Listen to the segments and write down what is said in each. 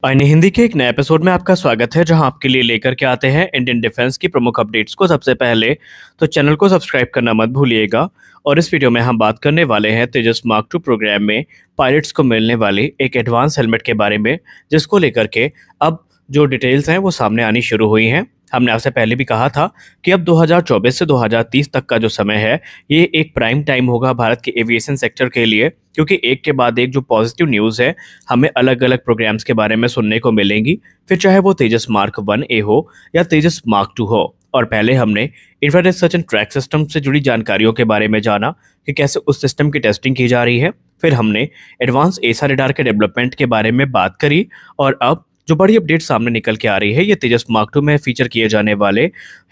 अन्य हिंदी के एक नए एपिसोड में आपका स्वागत है, जहां आपके लिए लेकर के आते हैं इंडियन डिफेंस की प्रमुख अपडेट्स को सबसे पहले। तो चैनल को सब्सक्राइब करना मत भूलिएगा। और इस वीडियो में हम बात करने वाले हैं तेजस मार्क 2 प्रोग्राम में पायलट्स को मिलने वाली एक एडवांस हेलमेट के बारे में, जिसको लेकर के अब जो डिटेल्स हैं वो सामने आनी शुरू हुई हैं। हमने आपसे पहले भी कहा था कि अब 2024 से 2030 तक का जो समय है ये एक प्राइम टाइम होगा भारत के एविएशन सेक्टर के लिए, क्योंकि एक के बाद एक जो पॉजिटिव न्यूज़ है हमें अलग अलग प्रोग्राम्स के बारे में सुनने को मिलेंगी, फिर चाहे वो तेजस मार्क 1A हो या तेजस मार्क 2 हो। और पहले हमने infrared search and track system से जुड़ी जानकारियों के बारे में जाना कि कैसे उस सिस्टम की टेस्टिंग की जा रही है। फिर हमने एडवांस एसा रडार के डेवलपमेंट के बारे में बात करी। और अब जो बड़ी अपडेट सामने निकल के आ रही है ये तेजस मार्क 2 में फीचर किए जाने वाले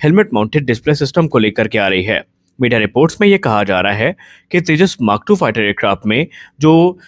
हेलमेट माउंटेड डिस्प्ले सिस्टम को लेकर के आ रही है। मीडिया रिपोर्ट्स में ये कहा जा रहा है कि तेजस मार्क 2 फाइटर एयरक्राफ्ट में जो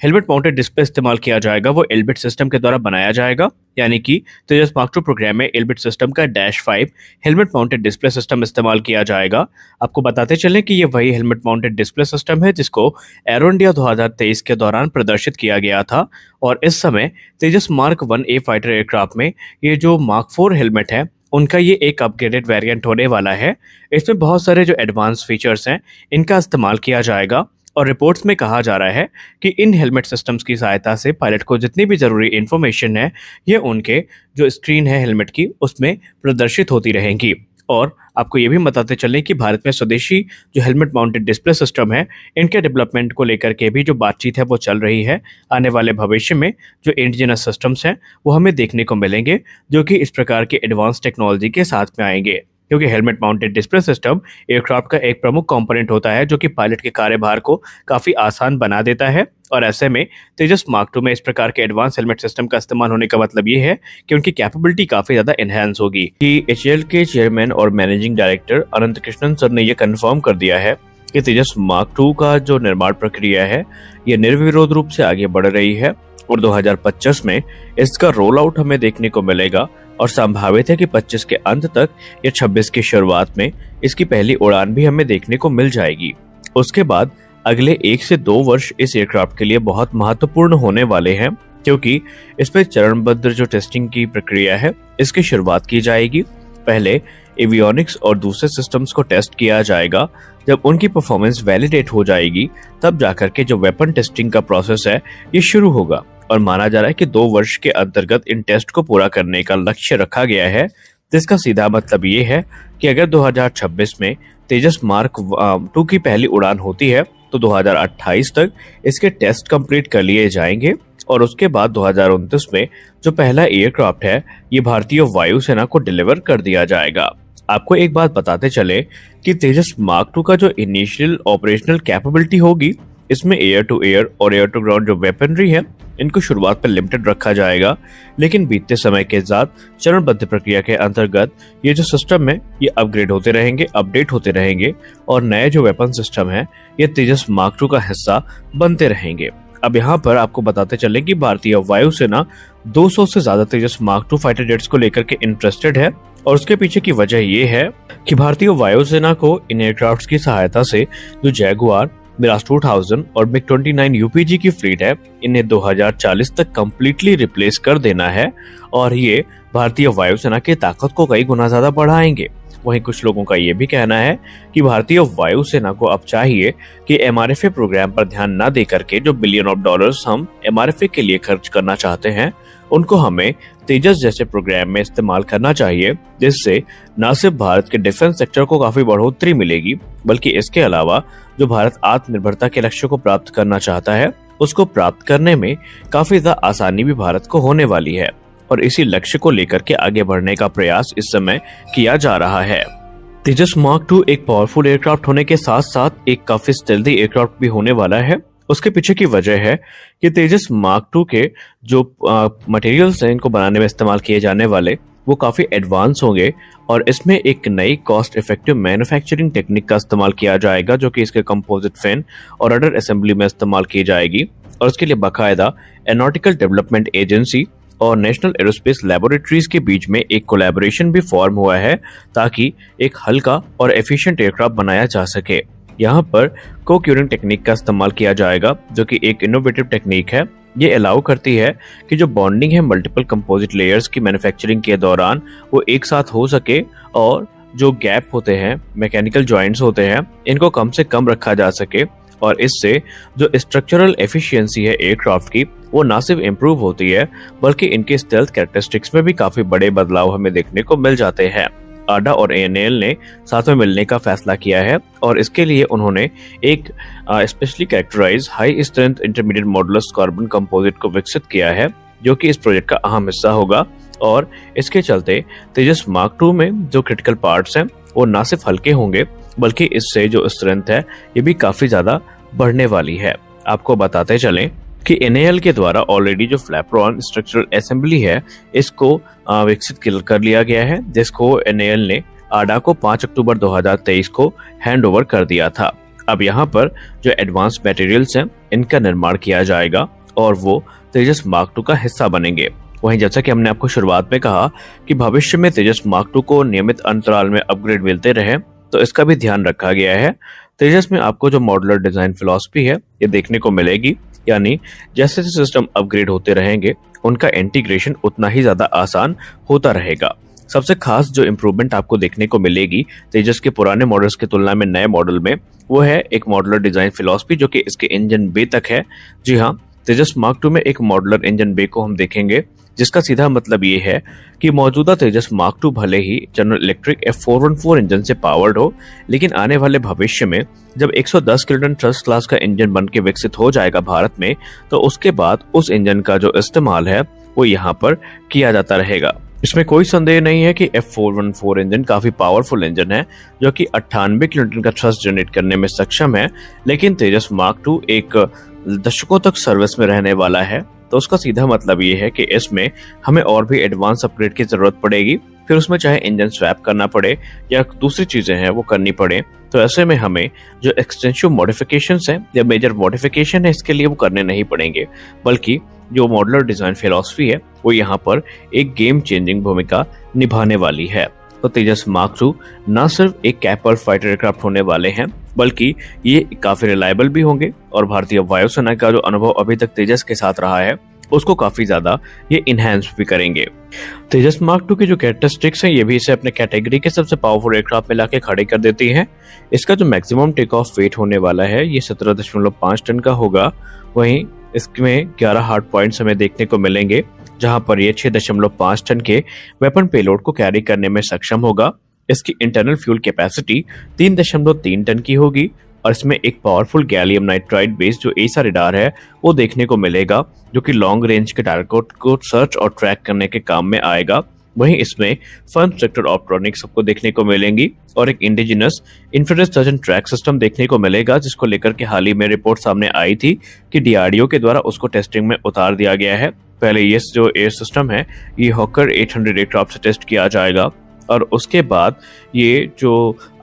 हेलमेट माउंटेड डिस्प्ले इस्तेमाल किया जाएगा वो एल्बिट सिस्टम के द्वारा बनाया जाएगा, यानी कि तेजस मार्क 2 प्रोग्राम में एल्बिट सिस्टम का -5 हेलमेट माउंटेड डिस्प्ले सिस्टम इस्तेमाल किया जाएगा। आपको बताते चलें कि ये वही हेलमेट माउंटेड डिस्प्ले सिस्टम है जिसको एरो इंडिया 2023 के दौरान प्रदर्शित किया गया था। और इस समय तेजस मार्क 1A फाइटर एयरक्राफ्ट में ये जो मार्क 4 हेलमेट है उनका ये एक अपग्रेडेड वेरिएंट होने वाला है। इसमें बहुत सारे जो एडवांस फीचर्स हैं इनका इस्तेमाल किया जाएगा। और रिपोर्ट्स में कहा जा रहा है कि इन हेलमेट सिस्टम्स की सहायता से पायलट को जितनी भी ज़रूरी इन्फॉर्मेशन है ये उनके जो स्क्रीन है हेलमेट की उसमें प्रदर्शित होती रहेंगी। और आपको ये भी बताते चलें कि भारत में स्वदेशी जो हेलमेट माउंटेड डिस्प्ले सिस्टम है इनके डेवलपमेंट को लेकर के भी जो बातचीत है वो चल रही है। आने वाले भविष्य में जो इंडिजिनस सिस्टम्स हैं वो हमें देखने को मिलेंगे, जो कि इस प्रकार के एडवांस टेक्नोलॉजी के साथ में आएंगे, क्योंकि helmet mounted display system aircraft का एक प्रमुख कंपोनेंट होता है जो कि पायलट के कार्यभार को काफ़ी आसान बना देता है। और ऐसे में तेजस मार्क 2 में इस प्रकार के एडवांस हेलमेट सिस्टम का इस्तेमाल होने का मतलब ये है कि उनकी कैपेबिलिटी काफ़ी ज़्यादा एनहांस होगी। कि HAL के चेयरमैन और मैनेजिंग डायरेक्टर अनंत कृष्णन सर ने यह कंफर्म कर दिया है कि तेजस मार्क 2 का जो निर्माण प्रक्रिया है ये निर्विरोध रूप से आगे बढ़ रही है और 2025 में इसका रोल आउट हमें देखने को मिलेगा। और संभावित है कि 25 के अंत तक या 26 की शुरुआत में इसकी पहली उड़ान भी हमें देखने को मिल जाएगी। उसके बाद अगले 1 से 2 वर्ष इस एयरक्राफ्ट के लिए बहुत महत्वपूर्ण होने वाले हैं, क्योंकि इसमें चरणबद्ध जो टेस्टिंग की प्रक्रिया है इसकी शुरुआत की जाएगी। पहले एवियोनिक्स और दूसरे सिस्टम्स को टेस्ट किया जाएगा। जब उनकी परफॉर्मेंस वैलिडेट हो जाएगी तब जाकर के जो वेपन टेस्टिंग का प्रोसेस है ये शुरू होगा। और माना जा रहा है कि 2 वर्ष के अंतर्गत इन टेस्ट को पूरा करने का लक्ष्य रखा गया है, जिसका सीधा मतलब ये है कि अगर 2026 में तेजस मार्क 2 की पहली उड़ान होती है तो 2028 तक इसके टेस्ट कंप्लीट कर लिए जाएंगे। और उसके बाद 2029 में जो पहला एयरक्राफ्ट है ये भारतीय वायुसेना को डिलीवर कर दिया जाएगा। आपको एक बात बताते चले कि तेजस मार्क 2 का जो इनिशियल ऑपरेशनल कैपेबिलिटी होगी इसमें एयर टू एयर और एयर टू ग्राउंड जो वेपनरी है इनको शुरुआत पर लिमिटेड रखा जाएगा, लेकिन बीतते समय के साथ चरणबद्ध प्रक्रिया के अंतर्गत ये जो सिस्टम है ये अपग्रेड होते रहेंगे, अपडेट होते रहेंगे और नए जो वेपन सिस्टम है ये तेजस मार्क 2 का हिस्सा बनते रहेंगे। अब यहाँ पर आपको बताते चले कि भारतीय वायुसेना 200 से ज्यादा तेजस मार्क 2 फाइटर जेट्स को लेकर के इंटरेस्टेड है। और उसके पीछे की वजह ये है कि भारतीय वायुसेना को इन एयरक्राफ्ट की सहायता से जो जैगुआर, मिराज 2000 और MiG-29 UPG की फ्लीट है इन्हें 2040 तक कंप्लीटली रिप्लेस कर देना है। और ये भारतीय वायुसेना की ताकत को कई गुना ज्यादा बढ़ाएंगे। वहीं कुछ लोगों का ये भी कहना है कि भारतीय वायुसेना को अब चाहिए कि MRFA प्रोग्राम पर ध्यान न दे करके जो बिलियन ऑफ डॉलर्स हम MRFA के लिए खर्च करना चाहते हैं उनको हमें तेजस जैसे प्रोग्राम में इस्तेमाल करना चाहिए, जिससे न सिर्फ भारत के डिफेंस सेक्टर को काफी बढ़ोतरी मिलेगी बल्कि इसके अलावा जो भारत आत्मनिर्भरता के लक्ष्य को प्राप्त करना चाहता है उसको प्राप्त करने में काफी ज्यादा आसानी भी भारत को होने वाली है। और इसी लक्ष्य को लेकर के आगे बढ़ने का प्रयास इस समय किया जा रहा है। तेजस मार्क 2 एक पावरफुल एयरक्राफ्ट होने के साथ साथ एक काफी स्टेल्दी एयरक्राफ्ट भी होने वाला है। उसके पीछे की वजह है कि तेजस मार्क 2 के जो मटेरियल्स हैं इनको बनाने में इस्तेमाल किए जाने वाले वो काफी एडवांस होंगे और इसमें एक नई कॉस्ट इफेक्टिव मैन्युफैक्चरिंग टेक्निक का इस्तेमाल किया जाएगा, जो कि इसके कंपोजिट फैन और रडर असेंबली में इस्तेमाल की जाएगी। और उसके लिए बाकायदा एरोनॉटिकल डेवलपमेंट एजेंसी और नेशनल एरोस्पेस लैबोरेटरीज के बीच में एक कोलैबोरेशन भी फॉर्म हुआ है ताकि एक हल्का और एफिशिएंट एयरक्राफ्ट बनाया जा सके। यहाँ पर को-क्यूरिंग टेक्निक का इस्तेमाल किया जाएगा, जो कि एक इनोवेटिव टेक्निक है ये अलाउ करती है कि जो बॉन्डिंग है मल्टीपल कंपोजिट लेयर्स की मैन्युफैक्चरिंग के दौरान वो एक साथ हो सके और जो गैप होते हैं, मैकेनिकल जॉइंट्स होते हैं, इनको कम से कम रखा जा सके। और इससे जो स्ट्रक्चरल एफिशिएंसी है एयरक्राफ्ट की वो ना सिर्फ इम्प्रूव होती है बल्कि इनके स्टेल्थ कैरेक्टरिस्टिक्स में भी काफी बड़े बदलाव हमें देखने को मिल जाते हैं। आडा और एएनएल ने साथ में मिलने का फैसला किया है और इसके लिए उन्होंने एक specially characterise high strength intermediate modulus carbon composite को विकसित किया है, जो कि इस प्रोजेक्ट का अहम हिस्सा होगा। और इसके चलते तेजस मार्क II में जो क्रिटिकल पार्ट्स हैं वो ना सिर्फ हल्के होंगे बल्कि इससे जो स्ट्रेंथ है ये भी काफी ज्यादा बढ़ने वाली है। आपको बताते चलें कि एनएएल के द्वारा ऑलरेडी जो फ्लैपरॉन स्ट्रक्चरल असेंबली है इसको विकसित कर लिया गया है, जिसको एनएएल ने आडा को 5 अक्टूबर 2023 को हैंड ओवर कर दिया था। अब यहाँ पर जो एडवांस मटेरियल्स हैं इनका निर्माण किया जाएगा और वो तेजस मार्क II का हिस्सा बनेंगे। वहीं जैसा कि हमने आपको शुरुआत में कहा कि भविष्य में तेजस मार्क II को नियमित अंतराल में अपग्रेड मिलते रहे, तो इसका भी ध्यान रखा गया है। तेजस में आपको जो मॉड्यूलर डिजाइन फिलॉसफी है ये देखने को मिलेगी, यानी जैसे जैसे सिस्टम अपग्रेड होते रहेंगे उनका इंटीग्रेशन उतना ही ज्यादा आसान होता रहेगा। सबसे खास जो इम्प्रूवमेंट आपको देखने को मिलेगी तेजस के पुराने मॉडल्स की तुलना में नए मॉडल में, वो है एक मॉड्यूलर डिजाइन फिलॉसफी जो कि इसके इंजन बे तक है। जी हाँ, तेजस मार्क II में एक मॉड्यूलर इंजन बे को हम देखेंगे, जिसका सीधा मतलब ये है कि मौजूदा तेजस मार्क II भले ही जनरल इलेक्ट्रिक F414 इंजन से पावर्ड हो, लेकिन आने वाले भविष्य में जब 110 किलोटन ट्रस्ट क्लास का इंजन बन के विकसित हो जाएगा भारत में, तो उसके बाद उस इंजन का जो इस्तेमाल है वो यहाँ पर किया जाता रहेगा। इसमें कोई संदेह नहीं है कि F414 इंजन काफी पावरफुल इंजन है जो कि 98 किलोटन का थ्रस्ट जनरेट करने में सक्षम है, लेकिन तेजस मार्क II एक दशकों तक सर्विस में रहने वाला है, तो उसका सीधा मतलब ये है कि इसमें हमें और भी एडवांस अपग्रेड की जरूरत पड़ेगी। फिर उसमें चाहे इंजन स्वैप करना पड़े या दूसरी चीजें हैं वो करनी पड़े, तो ऐसे में हमें जो एक्सटेंसिव मॉडिफिकेशंस हैं या मेजर मॉडिफिकेशन है इसके लिए वो करने नहीं पड़ेंगे, बल्कि जो मॉडुलर डिजाइन फिलॉसफी है वो यहाँ पर एक गेम चेंजिंग भूमिका निभाने वाली है। तो तेजस मार्क II न सिर्फ एक कैपर्ड फाइटर एयरक्राफ्ट होने वाले हैं, बल्कि ये काफी रिलायबल भी होंगे और भारतीय वायुसेना का जो अनुभव अभी तक तेजस के साथ रहा है उसको काफी ज्यादा ये इनहेंस भी करेंगे। तेजस मार्क II की जो कैरेक्टरिस्टिक्स हैं ये भी इसे अपने कैटेगरी के सबसे पावरफुल एयरक्राफ्ट में लाके खड़े कर देती हैं। इसका जो मैक्सिमम टेक ऑफ वेट होने वाला है ये 17.5 टन का होगा। वहीं इसमें 11 हार्ड पॉइंट्स हमें देखने को मिलेंगे, जहां पर ये 6.5 टन के वेपन पेलोड को कैरी करने में सक्षम होगा। इसकी इंटरनल फ्यूल कैपेसिटी 3.3 टन की होगी और इसमें एक पावरफुल गैलियम नाइट्राइड बेस्ड जो एसा रडार है वो देखने को मिलेगा, जो कि लॉन्ग रेंज के टारगेट को सर्च और ट्रैक करने के काम में आएगा। वहीं इसमें फर्म सेक्टर ऑप्ट्रॉनिक्स सबको देखने को मिलेंगी और एक indigenous infrared search and track system देखने को मिलेगा, जिसको लेकर के हाल ही में रिपोर्ट सामने आई थी कि DRDO के द्वारा उसको टेस्टिंग में उतार दिया गया है। पहले ये जो एयर सिस्टम है ये हॉकर 800 एयरक्राफ्ट से टेस्ट किया जाएगा और उसके बाद ये जो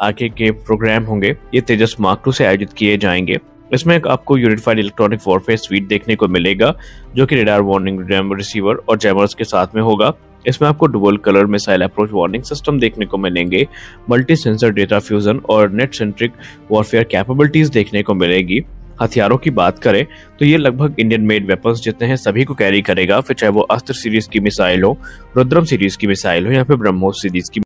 आगे के प्रोग्राम होंगे ये तेजस मार्क II से आयोजित किए जाएंगे। इसमें आपको यूनिफाइड इलेक्ट्रॉनिक वॉरफेयर स्वीट देखने को मिलेगा, जो कि रेडार वार्निंग रिसीवर और जैमर्स के साथ में होगा। इसमें आपको dual colour missile approach warning system देखने को मिलेंगे, मल्टी सेंसर डेटा फ्यूजन और नेट सेंट्रिक वॉरफेयर कैपेबिलिटीज देखने को मिलेगी। हथियारों की बात करें तो ये लगभग इंडियन मेड वेपन्स जितने हैं सभी को कैरी करेगा, फिर चाहे वो अस्त्र सीरीज की मिसाइल हो, रुद्रम सीरीज की मिसाइल हो या फिर ब्रह्मोस सीरीज की